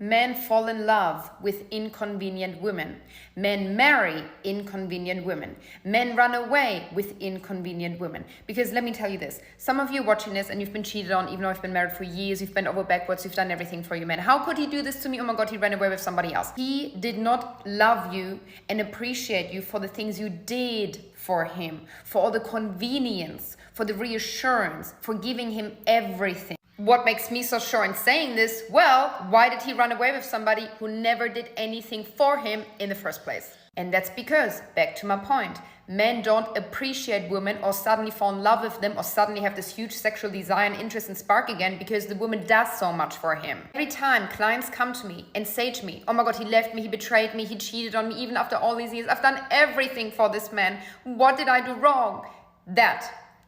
Men fall in love with inconvenient women. Men marry inconvenient women. Men run away with inconvenient women. Because let me tell you this, some of you are watching this and you've been cheated on, even though you've been married for years, you've bent over backwards, you've done everything for your man. How could he do this to me? Oh my God, he ran away with somebody else. He did not love you and appreciate you for the things you did for him, for all the convenience, for the reassurance, for giving him everything. What makes me so sure in saying this? Well, why did he run away with somebody who never did anything for him in the first place? And that's because, back to my point, men don't appreciate women or suddenly fall in love with them or suddenly have this huge sexual desire and interest and spark again because the woman does so much for him. Every time clients come to me and say to me, oh my God, he left me, he betrayed me, he cheated on me, even after all these years, I've done everything for this man. What did I do wrong?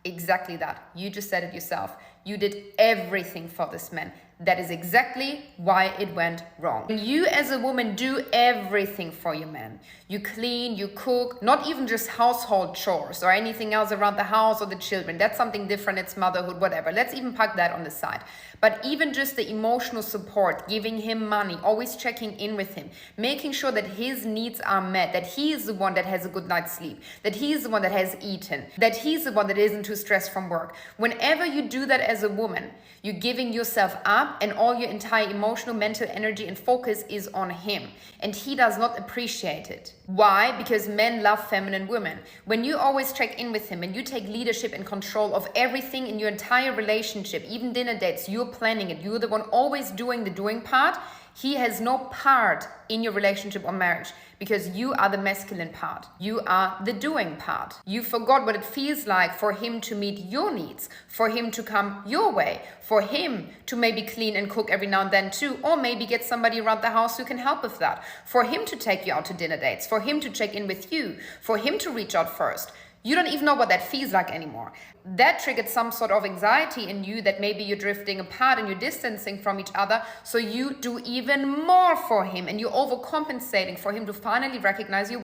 Exactly that. You just said it yourself. You did everything for this man. That is exactly why it went wrong. When you as a woman do everything for your man, you clean, you cook, not even just household chores or anything else around the house or the children. That's something different. It's motherhood, whatever. Let's even park that on the side. But even just the emotional support, giving him money, always checking in with him, making sure that his needs are met, that he is the one that has a good night's sleep, that he is the one that has eaten, that he's the one that isn't too stressed from work. Whenever you do that as a woman, you're giving yourself up and all your entire emotional, mental energy and focus is on him. And he does not appreciate it. Why? Because men love feminine women. When you always check in with him and you take leadership and control of everything in your entire relationship, even dinner dates, you're planning it, you're the one always doing the doing part, he has no part in your relationship or marriage because you are the masculine part. You are the doing part. You forgot what it feels like for him to meet your needs, for him to come your way, for him to maybe clean and cook every now and then too, or maybe get somebody around the house who can help with that, for him to take you out to dinner dates, for him to check in with you, for him to reach out first. You don't even know what that feels like anymore. That triggered some sort of anxiety in you that maybe you're drifting apart and you're distancing from each other. So you do even more for him and you're overcompensating for him to finally recognize you.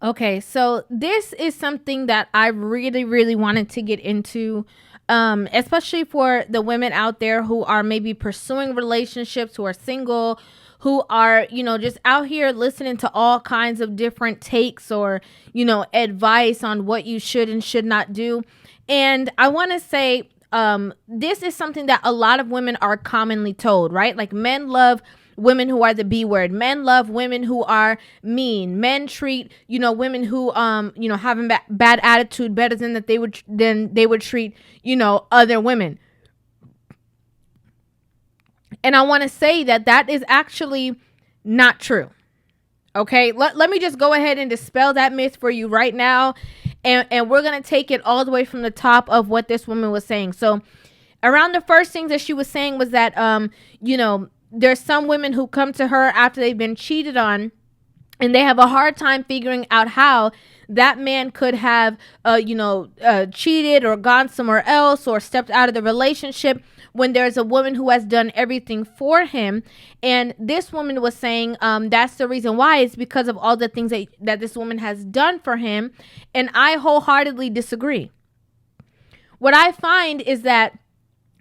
Okay, so this is something that I really, really wanted to get into, especially for the women out there who are maybe pursuing relationships, who are single, who are, just out here listening to all kinds of different takes or, advice on what you should and should not do. And I want to say, this is something that a lot of women are commonly told, right? Like men love women who are the B word. Men love women who are mean. Men treat, women who, having bad attitude better than they would treat, other women. And I want to say that is actually not true. Okay, let me just go ahead and dispel that myth for you right now. And we're going to take it all the way from the top of what this woman was saying. So around the first things that she was saying was that, there's some women who come to her after they've been cheated on and they have a hard time figuring out how that man could have, cheated or gone somewhere else or stepped out of the relationship when there's a woman who has done everything for him. And this woman was saying that's the reason why. It's because of all the things that this woman has done for him. And I wholeheartedly disagree. What I find is that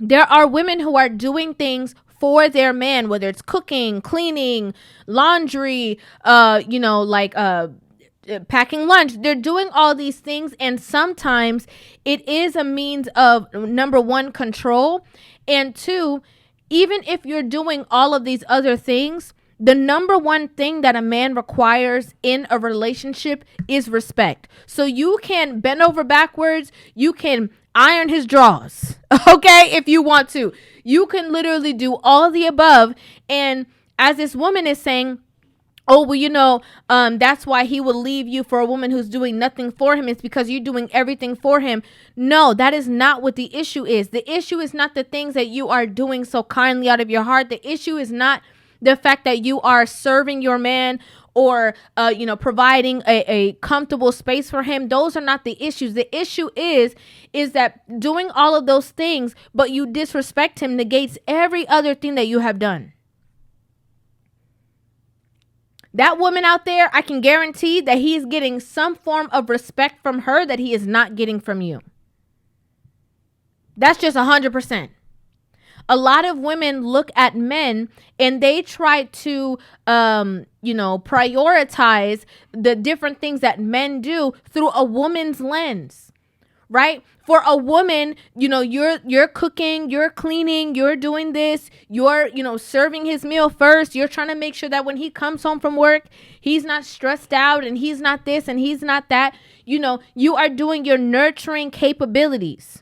there are women who are doing things for their man, whether it's cooking, cleaning, laundry, packing lunch. They're doing all these things, and sometimes it is a means of, number one, control, and two, even if you're doing all of these other things, the number one thing that a man requires in a relationship is respect. So you can bend over backwards, you can iron his drawers, okay, if you want to. You can literally do all the above. And as this woman is saying, oh, well, that's why he will leave you for a woman who's doing nothing for him. It's because you're doing everything for him. No, that is not what the issue is. The issue is not the things that you are doing so kindly out of your heart. The issue is not the fact that you are serving your man or, providing a comfortable space for him. Those are not the issues. The issue is that doing all of those things, but you disrespect him, negates every other thing that you have done. That woman out there, I can guarantee that he is getting some form of respect from her that he is not getting from you. That's just 100%. A lot of women look at men and they try to, prioritize the different things that men do through a woman's lens, right? For a woman, you're cooking, you're cleaning, you're doing this, you're, serving his meal first. You're trying to make sure that when he comes home from work, he's not stressed out and he's not this and he's not that. You are doing your nurturing capabilities.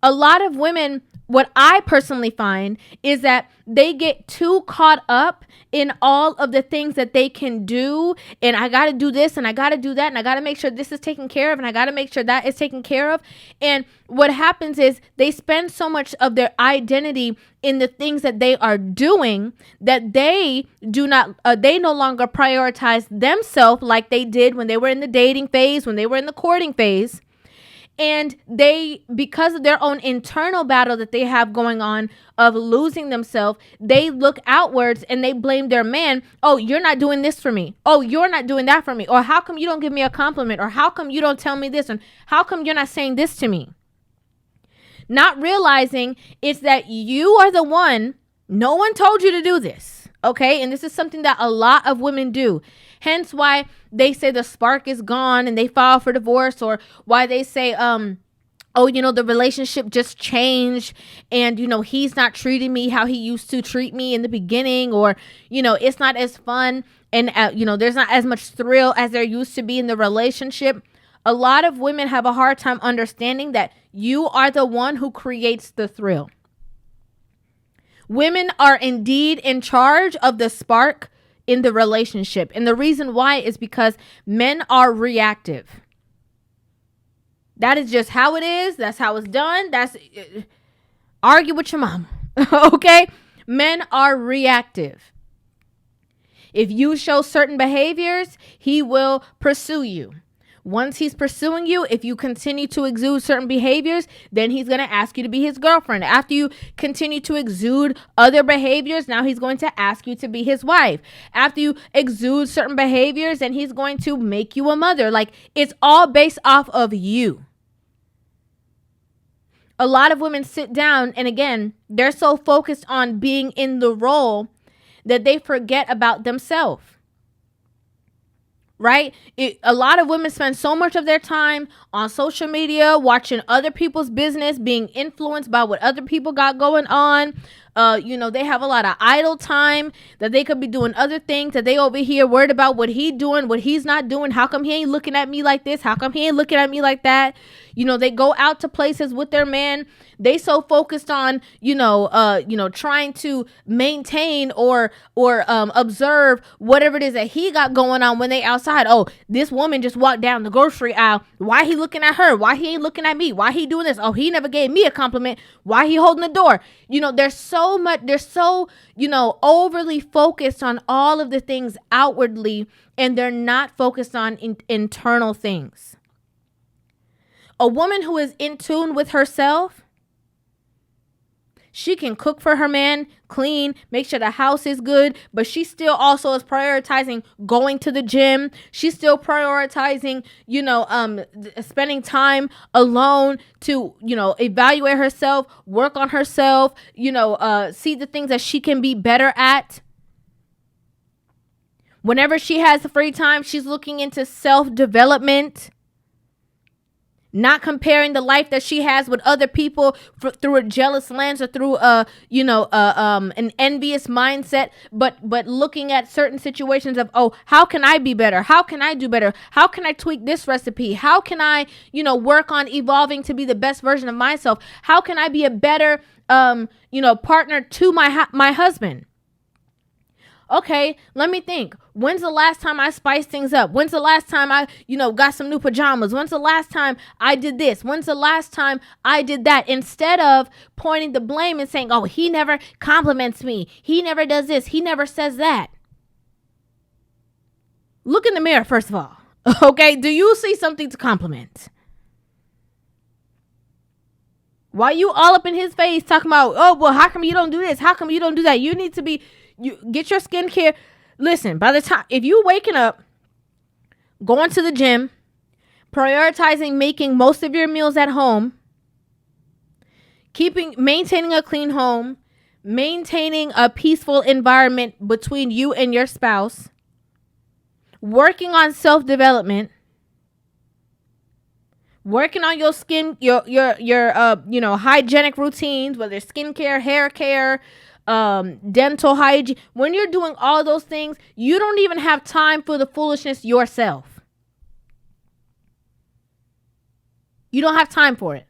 A lot of women, what I personally find is that they get too caught up in all of the things that they can do. And I got to do this and I got to do that. And I got to make sure this is taken care of. And I got to make sure that is taken care of. And what happens is they spend so much of their identity in the things that they are doing that they no longer prioritize themselves like they did when they were in the dating phase, when they were in the courting phase. And they, because of their own internal battle that they have going on of losing themselves, they look outwards and they blame their man. Oh, you're not doing this for me. Oh, you're not doing that for me. Or how come you don't give me a compliment? Or how come you don't tell me this? And how come you're not saying this to me? Not realizing it's that you are the one. No one told you to do this. Okay. And this is something that a lot of women do. Hence why they say the spark is gone and they file for divorce, or why they say, the relationship just changed and, he's not treating me how he used to treat me in the beginning, or, it's not as fun and, there's not as much thrill as there used to be in the relationship. A lot of women have a hard time understanding that you are the one who creates the thrill. Women are indeed in charge of the spark in the relationship. And the reason why is because men are reactive. That is just how it is. That's how it's done. Argue with your mom. Okay? Men are reactive. If you show certain behaviors, he will pursue you. Once he's pursuing you, if you continue to exude certain behaviors, then he's going to ask you to be his girlfriend. After you continue to exude other behaviors, now he's going to ask you to be his wife. After you exude certain behaviors, then he's going to make you a mother. Like, it's all based off of you. A lot of women sit down and, again, they're so focused on being in the role that they forget about themselves. Right? A lot of women spend so much of their time on social media, watching other people's business, being influenced by what other people got going on. They have a lot of idle time that they could be doing other things, that they over here worried about what he doing, what he's not doing. How come he ain't looking at me like this? How come he ain't looking at me like that? They go out to places with their man. They so focused on, trying to maintain or observe whatever it is that he got going on when they outside. Oh, this woman just walked down the grocery aisle. Why he looking at her? Why he ain't looking at me? Why he doing this? Oh, he never gave me a compliment. Why he holding the door? There's so overly focused on all of the things outwardly, and they're not focused on internal things. A woman who is in tune with herself, she can cook for her man, clean, make sure the house is good, but she still also is prioritizing going to the gym. She's still prioritizing, spending time alone to, evaluate herself, work on herself, see the things that she can be better at. Whenever she has free time, she's looking into self-development. Not comparing the life that she has with other people through a jealous lens or through an envious mindset, but looking at certain situations of, oh, how can I be better? How can I do better? How can I tweak this recipe? How can I, work on evolving to be the best version of myself? How can I be a better, partner to my husband? Okay, let me think. When's the last time I spiced things up? When's the last time I, got some new pajamas? When's the last time I did this? When's the last time I did that? Instead of pointing the blame and saying, oh, he never compliments me. He never does this. He never says that. Look in the mirror, first of all. Okay, do you see something to compliment? Why you all up in his face talking about, oh, well, how come you don't do this? How come you don't do that? You need to be... You get your skincare. Listen, by the time, if you waking up, going to the gym, prioritizing making most of your meals at home, maintaining a clean home, maintaining a peaceful environment between you and your spouse, working on self-development, working on your skin, your hygienic routines, whether it's skincare, hair care, dental hygiene. When you're doing all those things, you don't even have time for the foolishness yourself. You don't have time for it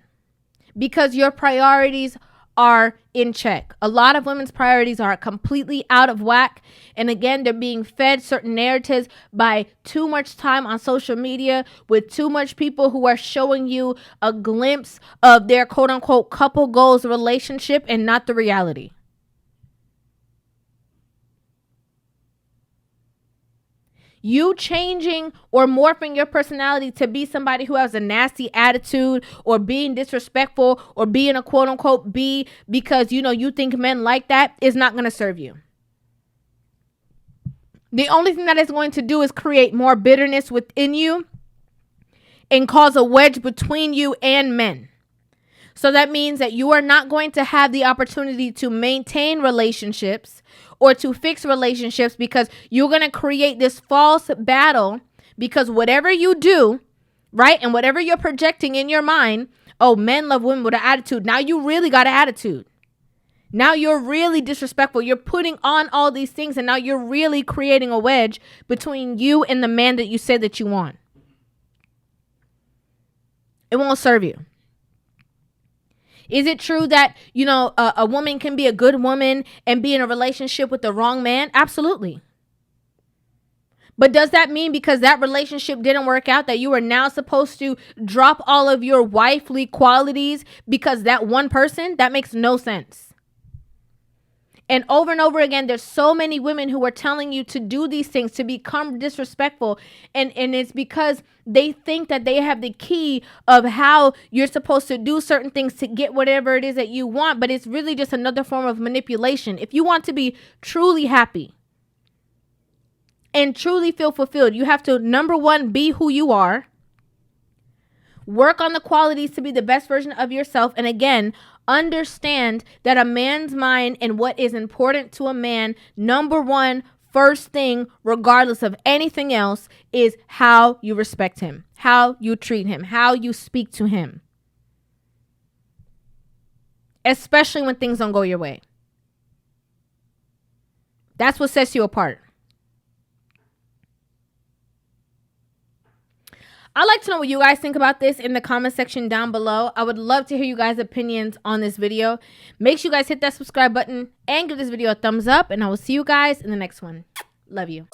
because your priorities are in check. A lot of women's priorities are completely out of whack. And again, they're being fed certain narratives by too much time on social media with too much people who are showing you a glimpse of their quote unquote couple goals relationship and not the reality. You changing or morphing your personality to be somebody who has a nasty attitude or being disrespectful or being a quote unquote B because you think men like that is not going to serve you. The only thing that is going to do is create more bitterness within you and cause a wedge between you and men. So that means that you are not going to have the opportunity to maintain relationships or to fix relationships because you're going to create this false battle because whatever you do, right, and whatever you're projecting in your mind, oh, men love women with an attitude. Now you really got an attitude. Now you're really disrespectful. You're putting on all these things and now you're really creating a wedge between you and the man that you say that you want. It won't serve you. Is it true that, a woman can be a good woman and be in a relationship with the wrong man? Absolutely. But does that mean because that relationship didn't work out that you are now supposed to drop all of your wifely qualities because that one person? That makes no sense. And over again, there's so many women who are telling you to do these things, to become disrespectful. And it's because they think that they have the key of how you're supposed to do certain things to get whatever it is that you want. But it's really just another form of manipulation. If you want to be truly happy and truly feel fulfilled, you have to, number one, be who you are. Work on the qualities to be the best version of yourself. And again, understand that a man's mind and what is important to a man, number one, first thing, regardless of anything else, is how you respect him, how you treat him, how you speak to him. Especially when things don't go your way. That's what sets you apart. I'd like to know what you guys think about this in the comment section down below. I would love to hear you guys' opinions on this video. Make sure you guys hit that subscribe button and give this video a thumbs up. And I will see you guys in the next one. Love you.